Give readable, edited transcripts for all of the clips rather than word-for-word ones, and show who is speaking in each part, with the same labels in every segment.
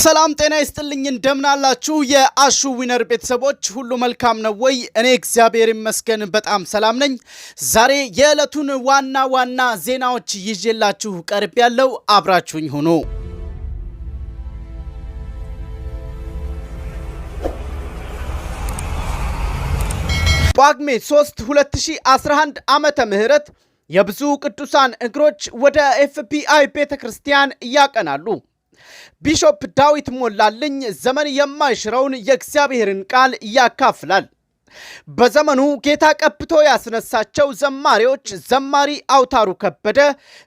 Speaker 1: ሰላም ጤና ይስጥልኝ እንደምን አላችሁ የአሹ ዊነር ቤተሰቦች ሁሉ መልካም ነው ወይ? እኔ እግዚአብሔር ይመስገን በጣም ሰላም ነኝ። ዛሬ የዕለቱን ዋና ዜናዎች ይዤላችሁ ቀርብ ያለው አብራችሁኝ ሁኑ። ጳጉሜ 3 2011 ዓመተ ምህረት የብዙ ቅዱሳን እግሮች ወደ ኤፍፒአይ ቤተክርስቲያን ያቀናሉ። ቢሾፕ ዳዊት ሞላልኝ ዘመን የማይሽረውን የእግዚአብሔርን ቃል ያካፍላል። በዘመኑ ጌታ ቀብቶ ያስነሳቸው ዘማሪዎች ዘማሪ አውታሩ ከበደ፣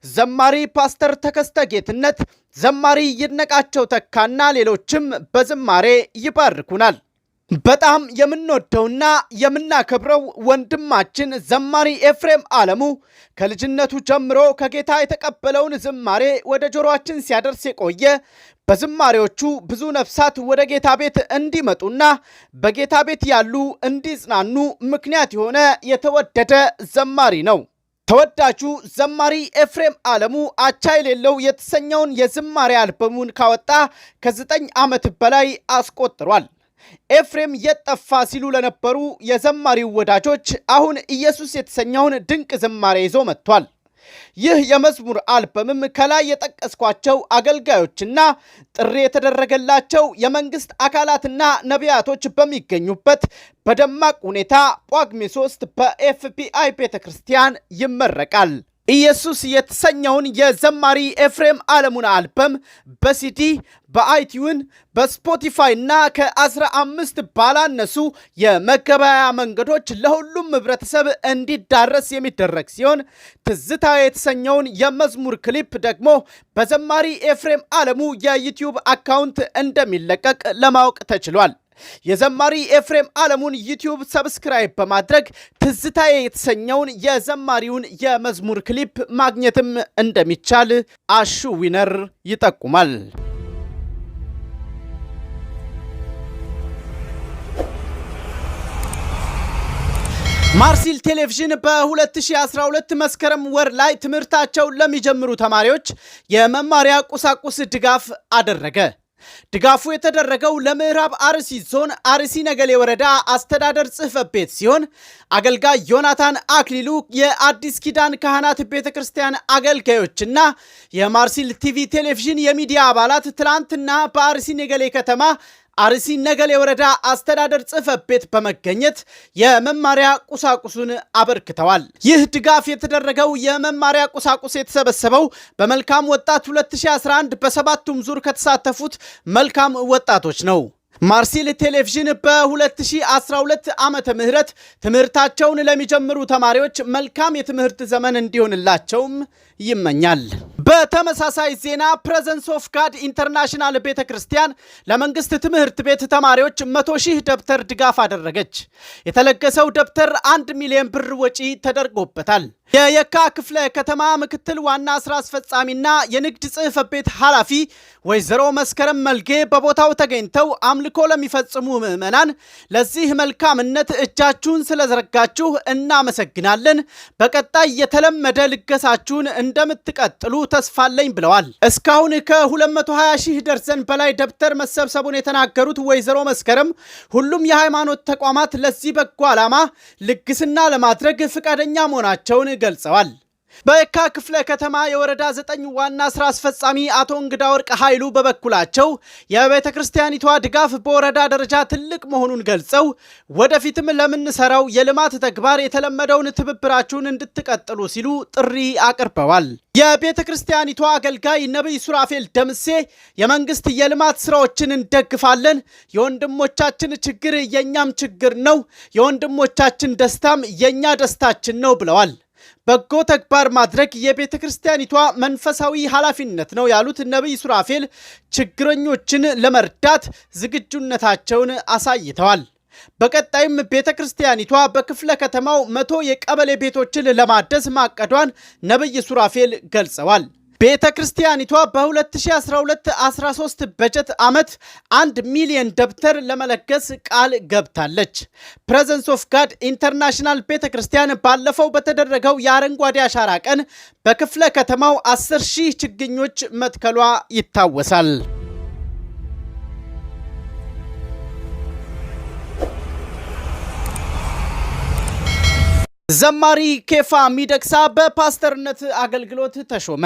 Speaker 1: ዘማሪ ፓስተር ተከስተ ጌትነት፣ ዘማሪ ይድነቃቸው ተካና ሌሎችም በዝማሬ ይባርኩናል። በጣም የምንወደውና የምናከብረው ወንድማችን ዘማሪ ኤፍሬም አለሙ ከልጅነቱ ጀምሮ ከጌታ የተቀበለውን ዝማሬ ወደ ጆሮአችን ሲያደርስ የቆየ በዝማሬዎቹ ብዙ ነፍሳት ወደ ጌታ ቤት እንዲመጡና በጌታ ቤት ያሉ እንዲጽናኑ ምክንያት የሆነ የተወደደ ዘማሪ ነው። ተወዳጁ ዘማሪ ኤፍሬም አለሙ አቻ የሌለው የተሰኘውን የዝማሬ አልበሙን ካወጣ ከ9 ዓመት በላይ አስቆጥሯል። ኤፍሬም የጠፋ ሲሉ ለነበሩ የዘማሪው ወዳጆች አሁን ኢየሱስ የተሰኘውን ድንቅ ዝማሬ ይዞ መጥቷል። ይህ የመዝሙር አልበምም ከላይ የጠቀስኳቸው አገልጋዮችና ጥሪ የተደረገላቸው የመንግስት አካላትና ነቢያቶች በሚገኙበት በደማቅ ሁኔታ ጳጉሜ 3 በኤፍፒአይ ቤተክርስቲያን ይመረቃል። ኢየሱስ የተሰኘውን የዘማሪ ኤፍሬም አለሙን አልበም በሲዲ በአይቲዩን በስፖቲፋይ እና ከ15 ባላነሱ የመገበያያ መንገዶች ለሁሉም ህብረተሰብ እንዲዳረስ የሚደረግ ሲሆን ትዝታ የተሰኘውን የመዝሙር ክሊፕ ደግሞ በዘማሪ ኤፍሬም አለሙ የዩቲዩብ አካውንት እንደሚለቀቅ ለማወቅ ተችሏል። የዘማሪ ኤፍሬም አለሙን ዩቲዩብ ስብስክራይብ በማድረግ ትዝታዬ የተሰኘውን የዘማሪውን የመዝሙር ክሊፕ ማግኘትም እንደሚቻል አሹ ዊነር ይጠቁማል። ማርሲል ቴሌቪዥን በ2012 መስከረም ወር ላይ ትምህርታቸውን ለሚጀምሩ ተማሪዎች የመማሪያ ቁሳቁስ ድጋፍ አደረገ። ድጋፉ የተደረገው ለምዕራብ አርሲ ዞን አርሲ ነገሌ ወረዳ አስተዳደር ጽሕፈት ቤት ሲሆን አገልጋይ ዮናታን አክሊሉ የአዲስ ኪዳን ካህናት ቤተክርስቲያን አገልጋዮችና የማርሲል ቲቪ ቴሌቪዥን የሚዲያ አባላት ትላንትና በአርሲ ነገሌ ከተማ አርሲ ነገሌ ወረዳ አስተዳደር ጽሕፈት ቤት በመገኘት የመማሪያ ቁሳቁሱን አበርክተዋል። ይህ ድጋፍ የተደረገው የመማሪያ ቁሳቁስ የተሰበሰበው በመልካም ወጣት 2011 በሰባቱም ዙር ከተሳተፉት መልካም ወጣቶች ነው። ማርሲል ቴሌቪዥን በ2012 ዓመተ ምህረት ትምህርታቸውን ለሚጀምሩ ተማሪዎች መልካም የትምህርት ዘመን እንዲሆንላቸውም ይመኛል። በተመሳሳይ ዜና ፕሬዘንስ ኦፍ ጋድ ኢንተርናሽናል ቤተክርስቲያን ለመንግስት ትምህርት ቤት ተማሪዎች 100,000 ደብተር ድጋፍ አደረገች። የተለገሰው ደብተር 1 ሚሊዮን ብር ወጪ ተደርጎበታል። የየካ ክፍለ ከተማ ምክትል ዋና ስራ አስፈጻሚና የንግድ ጽሕፈት ቤት ኃላፊ ወይዘሮ መስከረም መልጌ በቦታው ተገኝተው አምልኮ ለሚፈጽሙ ምዕመናን ለዚህ መልካምነት እጃችሁን ስለዘረጋችሁ እናመሰግናለን። በቀጣይ የተለመደ ልገሳችሁን እንደምትቀጥሉ ተስፋለኝ ብለዋል። እስካሁን ከ220,000 ደርዘን በላይ ደብተር መሰብሰቡን የተናገሩት ወይዘሮ መስከረም ሁሉም የሃይማኖት ተቋማት ለዚህ በጎ ዓላማ ልግስና ለማድረግ ፈቃደኛ መሆናቸውን ገልጸዋል። በየካ ክፍለ ከተማ የወረዳ 9 ዋና ስራ አስፈጻሚ አቶ እንግዳ ወርቅ ኃይሉ በበኩላቸው የቤተ ክርስቲያኒቷ ድጋፍ በወረዳ ደረጃ ትልቅ መሆኑን ገልጸው ወደፊትም ለምንሰራው የልማት ተግባር የተለመደውን ትብብራችሁን እንድትቀጥሉ ሲሉ ጥሪ አቅርበዋል። የቤተ ክርስቲያኒቷ አገልጋይ ነብይ ሱራፌል ደምሴ የመንግስት የልማት ስራዎችን እንደግፋለን፣ የወንድሞቻችን ችግር የኛም ችግር ነው፣ የወንድሞቻችን ደስታም የኛ ደስታችን ነው ብለዋል። በጎ ተግባር ማድረግ የቤተ ክርስቲያኒቷ መንፈሳዊ ኃላፊነት ነው ያሉት ነብይ ሱራፌል ችግረኞችን ለመርዳት ዝግጁነታቸውን አሳይተዋል። በቀጣይም ቤተ ክርስቲያኒቷ በክፍለ ከተማው 100 የቀበሌ ቤቶችን ለማደስ ማቀዷን ነብይ ሱራፌል ገልጸዋል። ቤተ ክርስቲያኒቷ በ2012-13 በጀት ዓመት 1 ሚሊዮን ደብተር ለመለገስ ቃል ገብታለች። ፕሬዘንስ ኦፍ ጋድ ኢንተርናሽናል ቤተ ክርስቲያን ባለፈው በተደረገው የአረንጓዴ አሻራ ቀን በክፍለ ከተማው 10,000 ችግኞች መትከሏ ይታወሳል። ዘማሪ ኬፋ ሚደቅሳ በፓስተርነት አገልግሎት ተሾመ።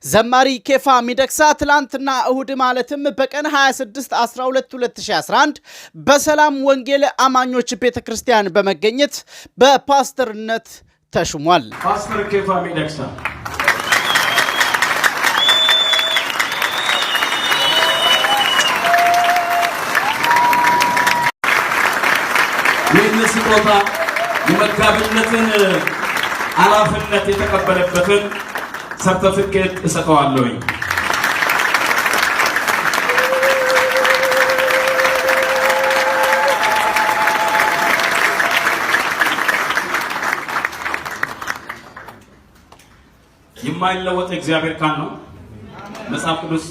Speaker 1: ዘማሪ ኬፋ ሚደቅሳ ትላንትና እሁድ ማለትም በቀን 26/12/2011 በሰላም ወንጌል አማኞች ቤተክርስቲያን በመገኘት በፓስተርነት ተሾሟል።
Speaker 2: ፓስተር ኬፋ ሚደቅሳ ስጦታ የመጋቢነትን ኃላፊነት የተቀበለበትን ሰርተፊኬት እሰጠዋለሁ። የማይለወጥ እግዚአብሔር ቃል ነው። መጽሐፍ ቅዱስ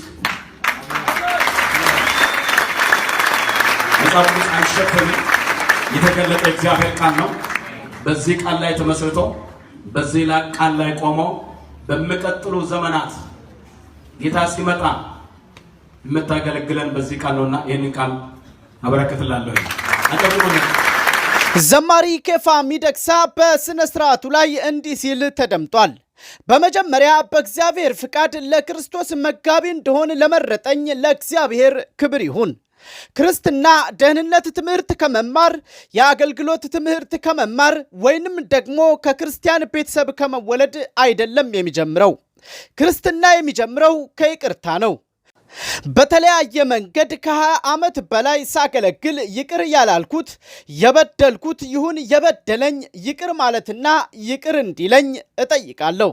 Speaker 2: አይሸፈንም። የተገለጠ እግዚአብሔር ቃል ነው። በዚህ ቃል ላይ ተመስርቶ በዚህ ቃል ላይ ቆሞ በሚቀጥሉ ዘመናት ጌታ ሲመጣ የምታገለግለን በዚህ ቃል ነውና ይሄንን ቃል አበረከትላለሁ።
Speaker 1: ዘማሪ ኬፋ ሚደቅሳ በስነ ስርዓቱ ላይ እንዲህ ሲል ተደምጧል። በመጀመሪያ በእግዚአብሔር ፍቃድ ለክርስቶስ መጋቢ እንደሆን ለመረጠኝ ለእግዚአብሔር ክብር ይሁን። ክርስትና ደህንነት ትምህርት ከመማር የአገልግሎት ትምህርት ከመማር ወይንም ደግሞ ከክርስቲያን ቤተሰብ ከመወለድ አይደለም የሚጀምረው። ክርስትና የሚጀምረው ከይቅርታ ነው። በተለያየ መንገድ ከ20 ዓመት በላይ ሳገለግል ይቅር ያላልኩት የበደልኩት ይሁን የበደለኝ ይቅር ማለትና ይቅር እንዲለኝ እጠይቃለሁ።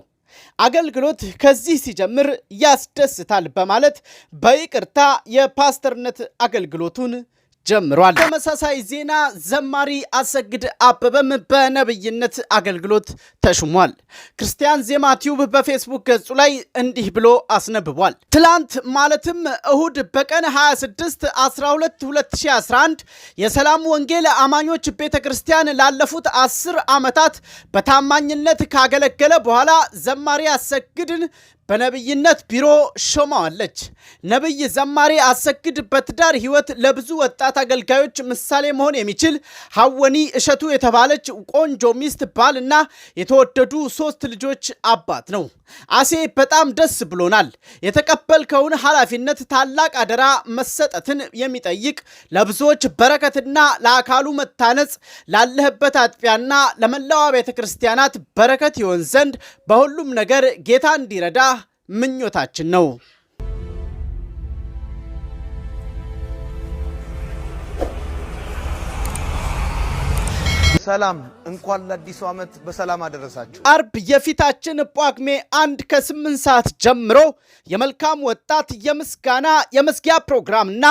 Speaker 1: አገልግሎት ከዚህ ሲጀምር ያስደስታል በማለት በይቅርታ የፓስተርነት አገልግሎቱን ጀምሯል። ተመሳሳይ ዜና ዘማሪ አሰግድ አበበም በነብይነት አገልግሎት ተሹሟል። ክርስቲያን ዜማ ቲዩብ በፌስቡክ ገጹ ላይ እንዲህ ብሎ አስነብቧል። ትላንት ማለትም እሁድ በቀን 26/12/2011 የሰላም ወንጌል አማኞች ቤተክርስቲያን ላለፉት 10 ዓመታት በታማኝነት ካገለገለ በኋላ ዘማሪ አሰግድን በነብይነት ቢሮ ሾማዋለች። ነብይ ዘማሪ አሰግድ በትዳር ህይወት ለብዙ ወጣት አገልጋዮች ምሳሌ መሆን የሚችል ሐወኒ እሸቱ የተባለች ቆንጆ ሚስት ባልና የተወደዱ 3 ልጆች አባት ነው። አሴ በጣም ደስ ብሎናል። የተቀበልከውን ኃላፊነት ታላቅ አደራ መሰጠትን የሚጠይቅ ለብዙዎች በረከትና ለአካሉ መታነጽ ላለህበት አጥቢያና ለመላዋ ቤተክርስቲያናት በረከት ይሆን ዘንድ በሁሉም ነገር ጌታ እንዲረዳ ምኞታችን ነው።
Speaker 3: ሰላም እንኳን ለአዲሱ ዓመት በሰላም አደረሳችሁ።
Speaker 1: አርብ የፊታችን ጳጉሜ 1 ከ8 ሰዓት ጀምሮ የመልካም ወጣት የምስጋና የመዝጊያ ፕሮግራምና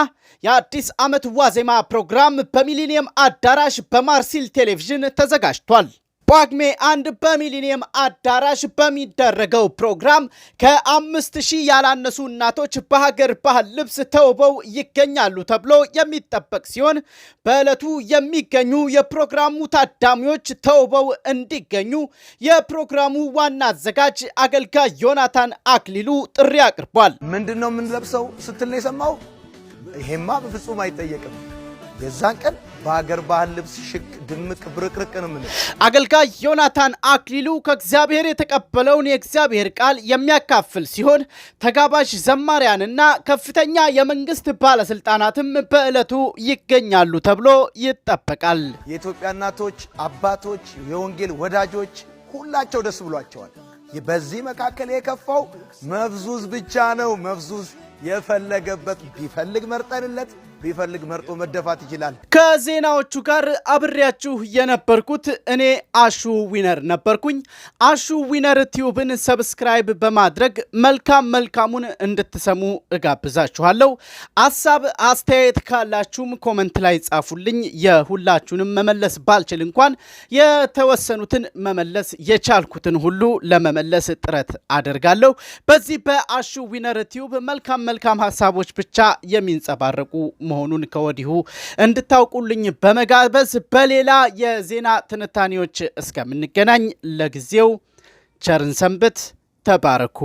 Speaker 1: የአዲስ ዓመት ዋዜማ ፕሮግራም በሚሊኒየም አዳራሽ በማርሲል ቴሌቪዥን ተዘጋጅቷል። ጳጉሜ 1 በሚሊኒየም አዳራሽ በሚደረገው ፕሮግራም ከ5000 ያላነሱ እናቶች በሀገር ባህል ልብስ ተውበው ይገኛሉ ተብሎ የሚጠበቅ ሲሆን በዕለቱ የሚገኙ የፕሮግራሙ ታዳሚዎች ተውበው እንዲገኙ የፕሮግራሙ ዋና አዘጋጅ አገልጋይ ዮናታን አክሊሉ ጥሪ አቅርቧል።
Speaker 3: ምንድነው የምንለብሰው ስትል ነው የሰማው? ይሄማ በፍጹም አይጠየቅም። የዛን ቀን በሀገር ባህል ልብስ ሽክ ድምቅ ብርቅርቅ ነው ምን
Speaker 1: አገልጋይ ዮናታን አክሊሉ ከእግዚአብሔር የተቀበለውን የእግዚአብሔር ቃል የሚያካፍል ሲሆን ተጋባዥ ዘማሪያንና ከፍተኛ የመንግስት ባለስልጣናትም በዕለቱ ይገኛሉ ተብሎ ይጠበቃል።
Speaker 3: የኢትዮጵያ እናቶች፣ አባቶች፣ የወንጌል ወዳጆች ሁላቸው ደስ ብሏቸዋል። በዚህ መካከል የከፋው መፍዙዝ ብቻ ነው። መፍዙዝ የፈለገበት ቢፈልግ መርጠንለት ቢፈልግ መርጦ መደፋት ይችላል።
Speaker 1: ከዜናዎቹ ጋር አብሬያችሁ የነበርኩት እኔ አሹ ዊነር ነበርኩኝ። አሹ ዊነር ቲዩብን ስብስክራይብ በማድረግ መልካሙን እንድትሰሙ እጋብዛችኋለሁ። ሐሳብ አስተያየት ካላችሁም ኮሜንት ላይ ጻፉልኝ። የሁላችሁንም መመለስ ባልችል እንኳን የተወሰኑትን መመለስ የቻልኩትን ሁሉ ለመመለስ ጥረት አደርጋለሁ። በዚህ በአሹ ዊነር ቲዩብ መልካም ሐሳቦች ብቻ የሚንጸባረቁ መሆኑን ከወዲሁ እንድታውቁልኝ በመጋበዝ በሌላ የዜና ትንታኔዎች እስከምንገናኝ ለጊዜው ቸርን ሰንብት። ተባረኩ።